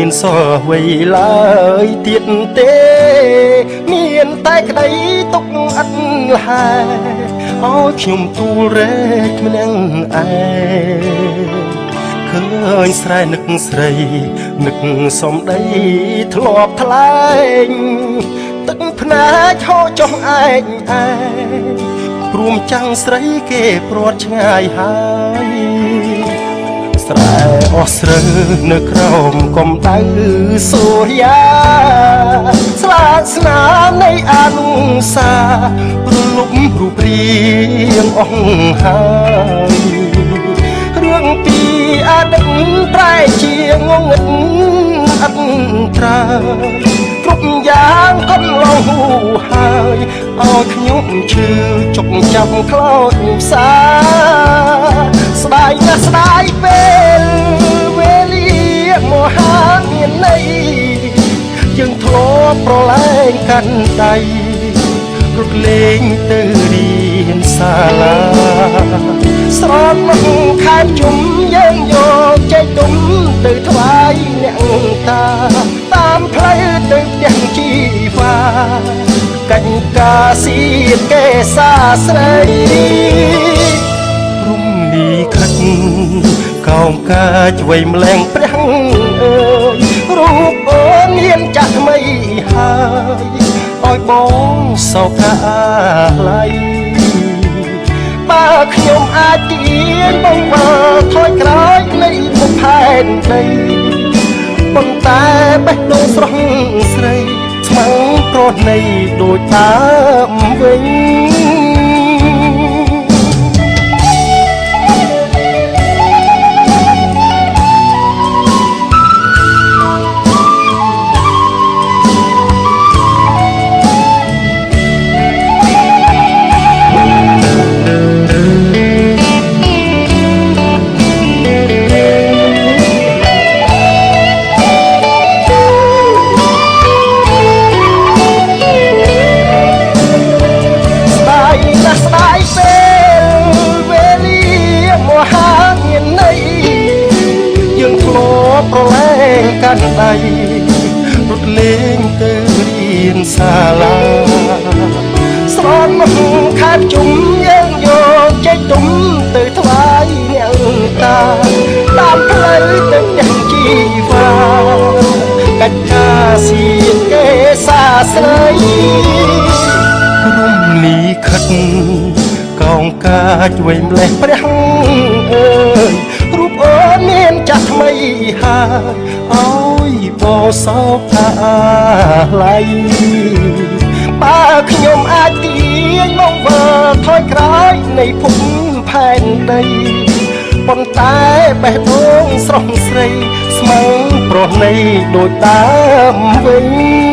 មានសោះអ្វីឡើយទៀតទេមានតែក្តីទុកអត់លហែឲ្យខ្ញុំទូលរែកម្នាក់ឯងឃើញស្រែនឹកស្រីនឹកសំដីធ្លាប់ថ្លែងទឹកភ្នែកហូរចុះឯងឯងព្រមចាំងស្រីគេព្រាត់ឆ្ងាយហើយស្រែអស់ស្រូវនៅក្រោមកំដៅសូរយាស្លាកស្នាមនៃអនុសារលុបរូបរាងអស់ហើយរឿងពីអតីតប្រែជាងងឹតអត់ត្រើយគ្រប់យ៉ាងកន្លងហើយឲ្យខ្ញុំឈឺចុកចាប់ខ្លោចផ្សាស្ដាយណាស់ស្ដាយពេលវេលាមកហាមានន័យយើងធ្លាប់ប្រឡែងកាន់ដៃរត់លេងទៅរៀនសាលាស្រន់មកខែជុំយើងយកចេញទុំទៅថ្វាយអ្នកតាតាមផ្លូវទៅផ្ទះជីវ៉ាកញ្កាសៀតកេសាស្រីរំលីខិតកោងកាឆ្វៃម្លែងព្រះអើយរូបអូនមានចាស់ថ្មីហើយឲ្យបងសោកាឡៃបើខ្ញុំអាចទាញបងមើលថយក្រោយនៃមុខផែនដីប៉ុន្តែបេះដូងស្រស់ស្រីស្មៅប្រណីដូចតាមវិញប្រឡែងកាន់ដៃរត់លេងទៅរៀនសាលាស្រន់មកខែជុំយើងយកចេញទុំទៅថ្វាយអ្នកតាតាមផ្លូវទៅផ្ទះជីវ៉ាកញ្កាសៀតកេសាស្រីរំលីខិតកោងកាឆ្វៃម្លេះព្រះអើយរូបអូនមានចាស់ថ្មីហើយឲ្យបោសោកអាឡៃបើខ្ញុំអាចទាញមកវើថយក្រោយនៃភពផែនដីប៉ុន្តែបេះដូងស្រស់ស្រីស្មៅប្រណីដូចដើមវិញ